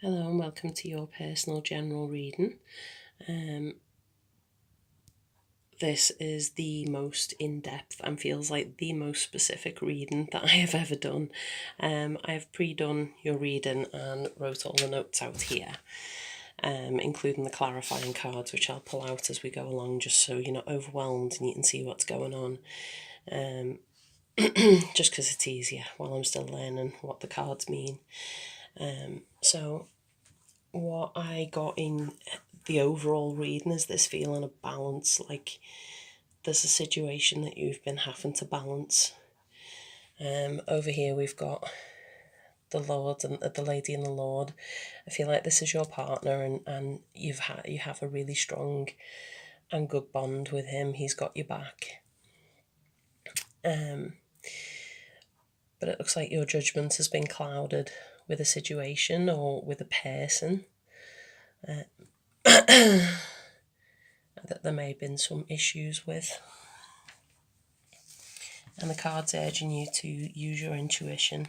Hello and welcome to your personal general reading. This is the most in-depth and feels like the most specific reading that I have ever done. I have pre-done your reading and wrote all the notes out here, including the clarifying cards, which I'll pull out as we go along just so you're not overwhelmed and you can see what's going on. Just because it's easier while I'm still learning what the cards mean. So what I got in the overall reading is this feeling of balance, like there's a situation that you've been having to balance. Over here we've got the Lord and the Lady and the Lord. I feel like this is your partner and you have a really strong and good bond with him. He's got your back. But it looks like your judgment has been clouded with a situation or with a person. That there may have been some issues with. And the card's urging you to use your intuition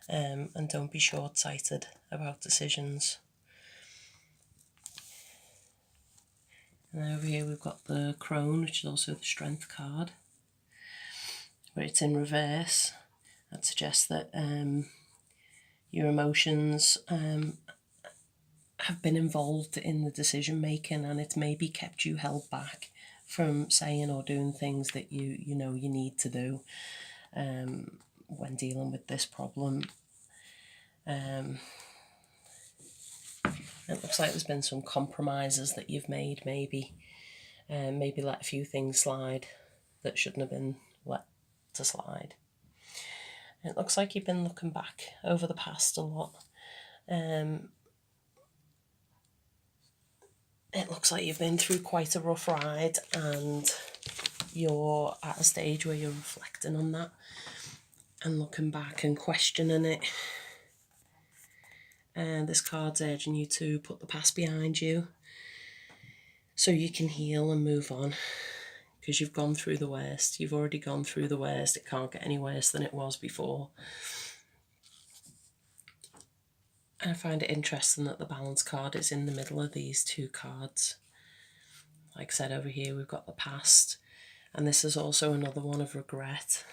and don't be short-sighted about decisions. And over here we've got the Crone, which is also the Strength card, where it's in reverse. That suggests that your emotions have been involved in the decision making, and it's maybe kept you held back from saying or doing things that you know you need to do when dealing with this problem. It looks like there's been some compromises that you've made, maybe let a few things slide that shouldn't have been let to slide. It looks like you've been looking back over the past a lot. It looks like you've been through quite a rough ride and you're at a stage where you're reflecting on that and looking back and questioning it. And this card's urging you to put the past behind you so you can heal and move on, because you've gone through the worst. You've already gone through the worst. It can't get any worse than it was before. And I find it interesting that the balance card is in the middle of these two cards. Like I said, over here we've got the past, and this is also another one of regret.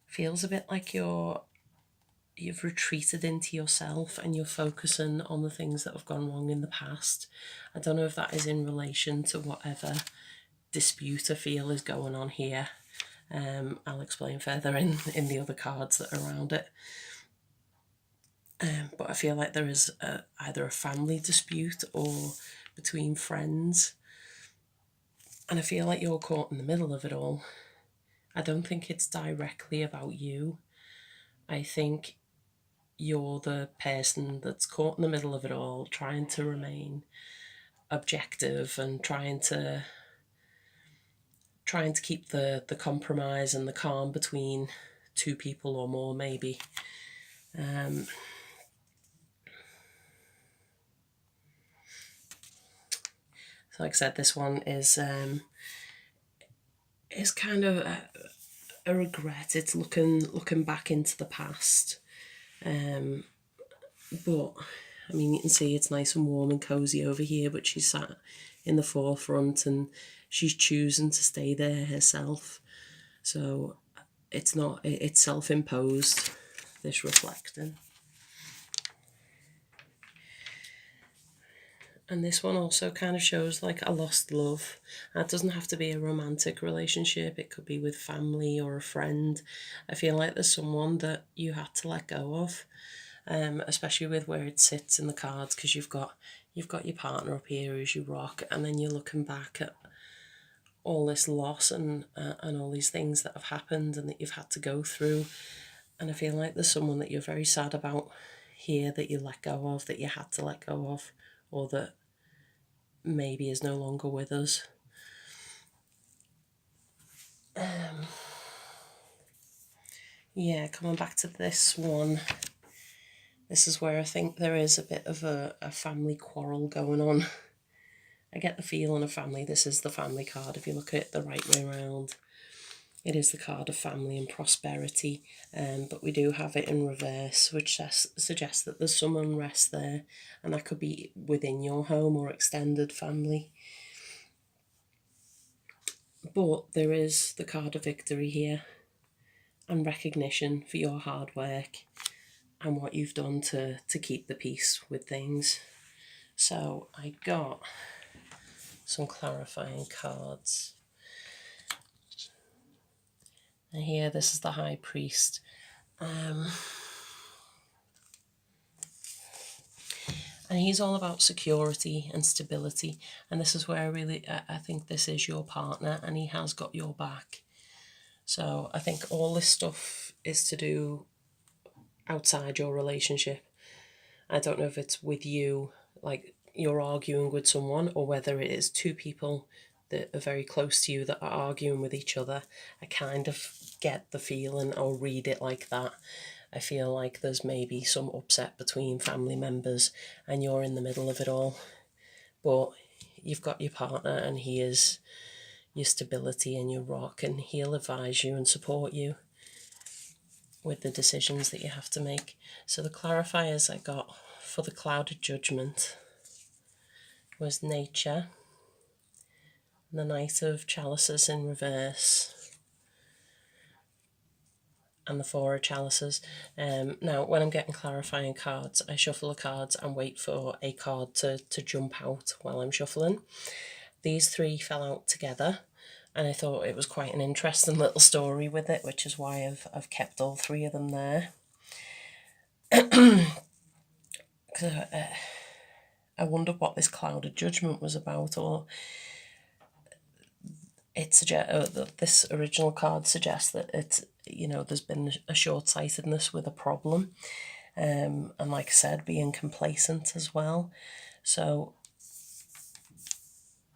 Feels a bit like you've retreated into yourself and you're focusing on the things that have gone wrong in the past. I don't know if that is in relation to whatever dispute I feel is going on here. I'll explain further in the other cards that are around it. But I feel like there is either a family dispute or between friends. And I feel like you're caught in the middle of it all. I don't think it's directly about you. I think you're the person that's caught in the middle of it all, trying to remain objective and trying to keep the compromise and the calm between two people or more, maybe. So like I said, this one is kind of a regret. It's looking back into the past. But I mean, you can see it's nice and warm and cozy over here, but she's sat in the forefront and she's choosing to stay there herself. So it's self-imposed, this reflecting. And this one also kind of shows like a lost love. That doesn't have to be a romantic relationship. It could be with family or a friend. I feel like there's someone that you had to let go of, especially with where it sits in the cards, because you've got your partner up here as you rock, and then you're looking back at all this loss and all these things that have happened and that you've had to go through. And I feel like there's someone that you're very sad about here that you let go of, that you had to let go of, or that maybe is no longer with us. Yeah, coming back to this one, this is where I think there is a bit of a family quarrel going on. I get the feeling of family. This is the family card if you look at it the right way around. It is the card of family and prosperity, but we do have it in reverse, which suggests that there's some unrest there, and that could be within your home or extended family. But there is the card of victory here, and recognition for your hard work and what you've done to keep the peace with things. So I got some clarifying cards. And here, this is the High Priest. And he's all about security and stability. And this is where I think this is your partner, and he has got your back. So I think all this stuff is to do outside your relationship. I don't know if it's with you, like you're arguing with someone, or whether it is two people that are very close to you that are arguing with each other. I kind of get the feeling, or read it like that. I feel like there's maybe some upset between family members and you're in the middle of it all. But you've got your partner, and he is your stability and your rock, and he'll advise you and support you with the decisions that you have to make. So the clarifiers I got for the clouded judgment was nature, the Knight of Chalices in reverse, and the Four of Chalices. Now, when I'm getting clarifying cards, I shuffle the cards and wait for a card to jump out while I'm shuffling. These three fell out together, and I thought it was quite an interesting little story with it, which is why I've kept all three of them there. I wondered what this clouded judgment was about, or this original card suggests that it's, there's been a short-sightedness with a problem, and like I said, being complacent as well. So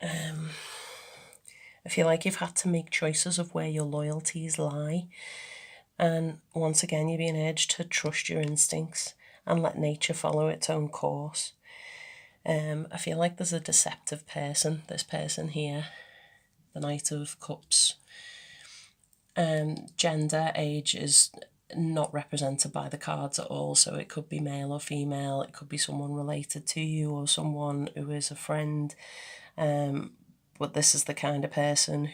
I feel like you've had to make choices of where your loyalties lie, and once again you're being urged to trust your instincts and let nature follow its own course. I feel like there's a deceptive person, this person here, the Knight of Cups. Gender, age is not represented by the cards at all, so it could be male or female, it could be someone related to you or someone who is a friend, but this is the kind of person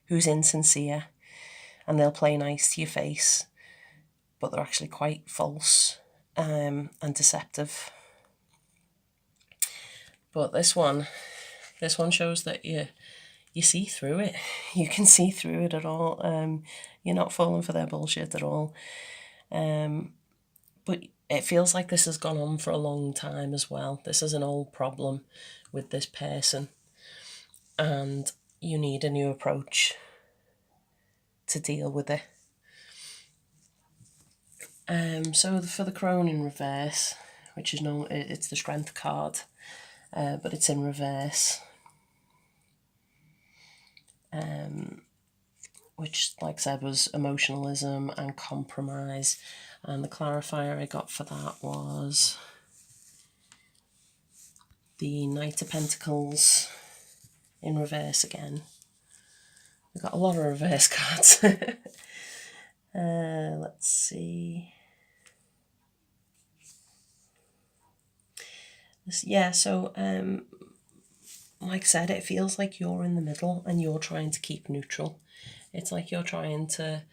who's insincere, and they'll play nice to your face, but they're actually quite false and deceptive. But this one shows that you see through it. You can see through it at all. You're not falling for their bullshit at all. But it feels like this has gone on for a long time as well. This is an old problem with this person, and you need a new approach to deal with it. So for the crone in reverse, which is it's the strength card, but it's in reverse. Which, like I said, was emotionalism and compromise. And the clarifier I got for that was the Knight of Pentacles in reverse again. We've got a lot of reverse cards. Let's see. Yeah, so like I said, it feels like you're in the middle and you're trying to keep neutral. It's like you're trying to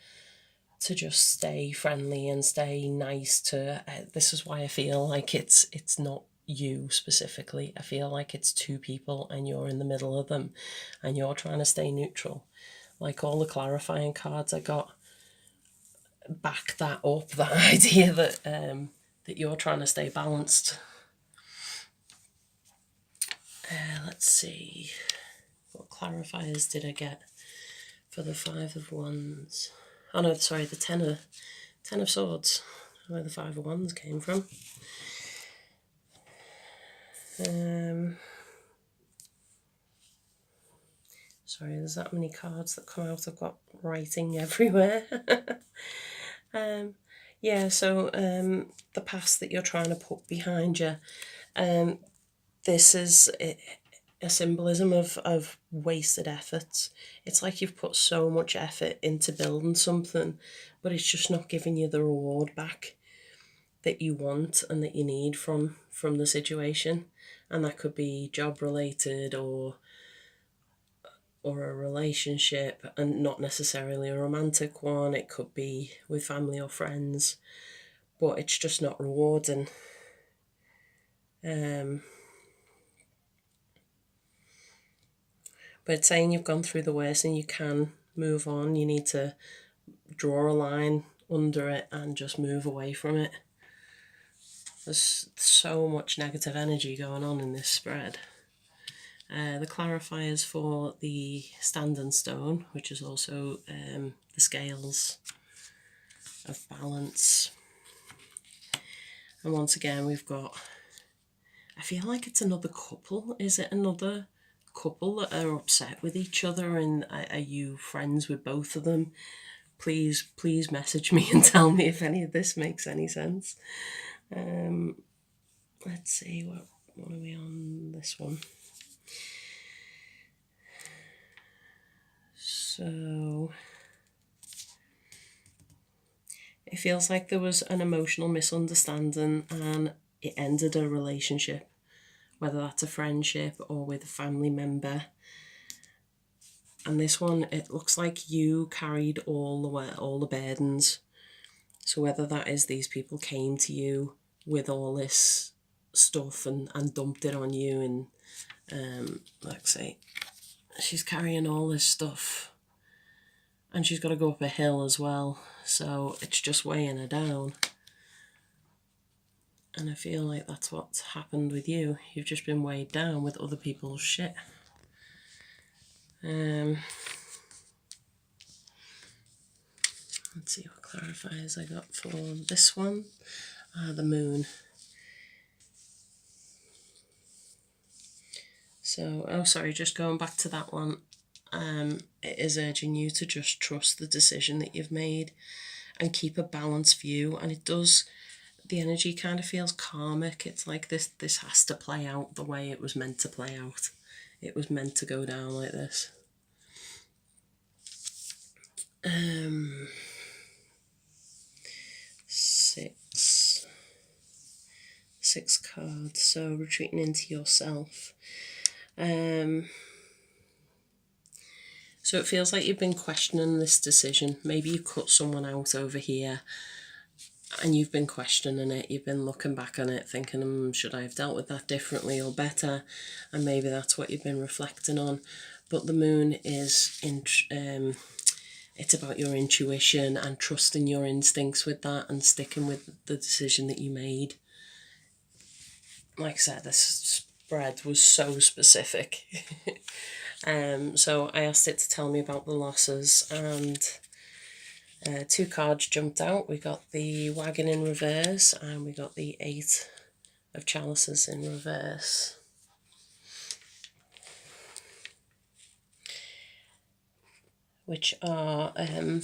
just stay friendly and stay nice to, this is why I feel like it's not you specifically. I feel like it's two people and you're in the middle of them and you're trying to stay neutral. Like all the clarifying cards I got back that up, that idea that that you're trying to stay balanced. Let's see, what clarifiers did I get for the Five of Wands? Oh no, sorry, the Ten of Swords, where the Five of Wands came from. Sorry, there's that many cards that come out. I've got writing everywhere. Yeah, so the past that you're trying to put behind you. This is a symbolism of wasted efforts. It's like you've put so much effort into building something, but it's just not giving you the reward back that you want and that you need from the situation. And that could be job related or a relationship, and not necessarily a romantic one. It could be with family or friends, but it's just not rewarding. But it's saying you've gone through the worst and you can move on. You need to draw a line under it and just move away from it. There's so much negative energy going on in this spread. The clarifiers for the standing stone, which is also the scales of balance. And once again, we've got, I feel like it's another couple. Is it another couple that are upset with each other, and are you friends with both of them? Please message me and tell me if any of this makes any sense. Let's see, what are we on this one? So it feels like there was an emotional misunderstanding and it ended a relationship, whether that's a friendship or with a family member. And this one, it looks like you carried all the burdens. So whether that is these people came to you with all this stuff and dumped it on you, and let's say she's carrying all this stuff and she's got to go up a hill as well, so it's just weighing her down. And I feel like that's what's happened with you. You've just been weighed down with other people's shit. Let's see what clarifiers I got for this one. The moon. So, oh sorry, just going back to that one. It is urging you to just trust the decision that you've made and keep a balanced view. And it does, the energy kind of feels karmic. It's like this has to play out the way it was meant to play out. It was meant to go down like this. Six cards. So retreating into yourself. So it feels like you've been questioning this decision. Maybe you cut someone out over here and you've been questioning it. You've been looking back on it thinking, should I have dealt with that differently or better? And maybe that's what you've been reflecting on. But the moon is, it's about your intuition and trusting your instincts with that and sticking with the decision that you made. Like I said, this spread was so specific. So I asked it to tell me about the losses, and two cards jumped out. We got the wagon in reverse and we got the 8 of chalices in reverse. Which are, I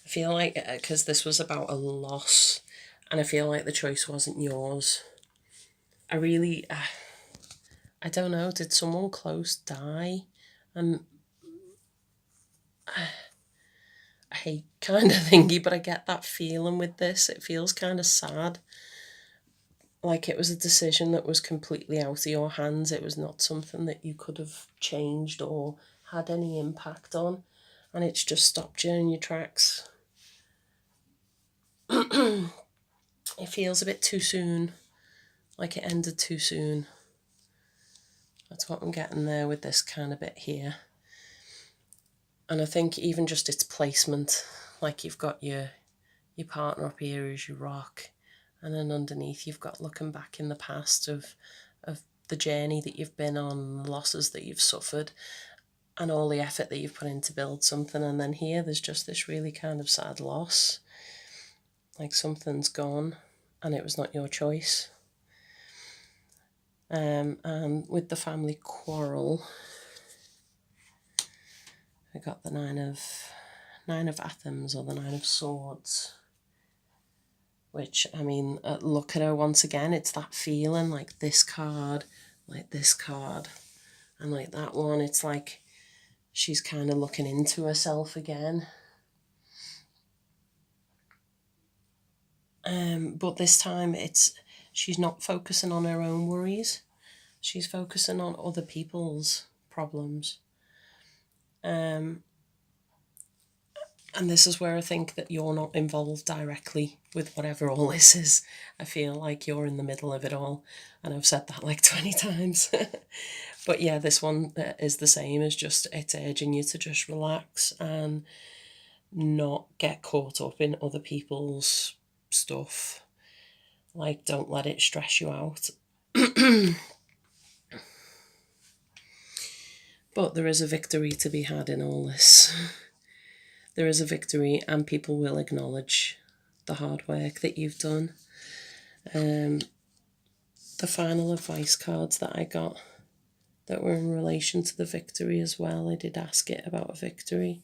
feel like, because this was about a loss, and I feel like the choice wasn't yours. I really, I don't know, did someone close die? And I hate kind of thingy, but I get that feeling with this. It feels kind of sad. Like it was a decision that was completely out of your hands. It was not something that you could have changed or had any impact on. And it's just stopped you in your tracks. It feels a bit too soon. Like it ended too soon. That's what I'm getting there with this kind of bit here. And I think even just its placement, like you've got your partner up here as your rock, and then underneath you've got looking back in the past of the journey that you've been on, the losses that you've suffered, and all the effort that you've put in to build something. And then here there's just this really kind of sad loss. Like something's gone and it was not your choice. And with the family quarrel, I got the nine of Athens, or the 9 of Swords. Which, I mean, look at her once again. It's that feeling like this card, And like that one, it's like she's kind of looking into herself again. But this time she's not focusing on her own worries. She's focusing on other people's problems. And this is where I think that you're not involved directly with whatever all this is. I feel like you're in the middle of it all. And I've said that like 20 times. But yeah, this one is the same as just, it's urging you to just relax and not get caught up in other people's stuff. Like, don't let it stress you out. But there is a victory to be had in all this. There is a victory, and people will acknowledge the hard work that you've done. The final advice cards that I got that were in relation to the victory as well, I did ask it about a victory.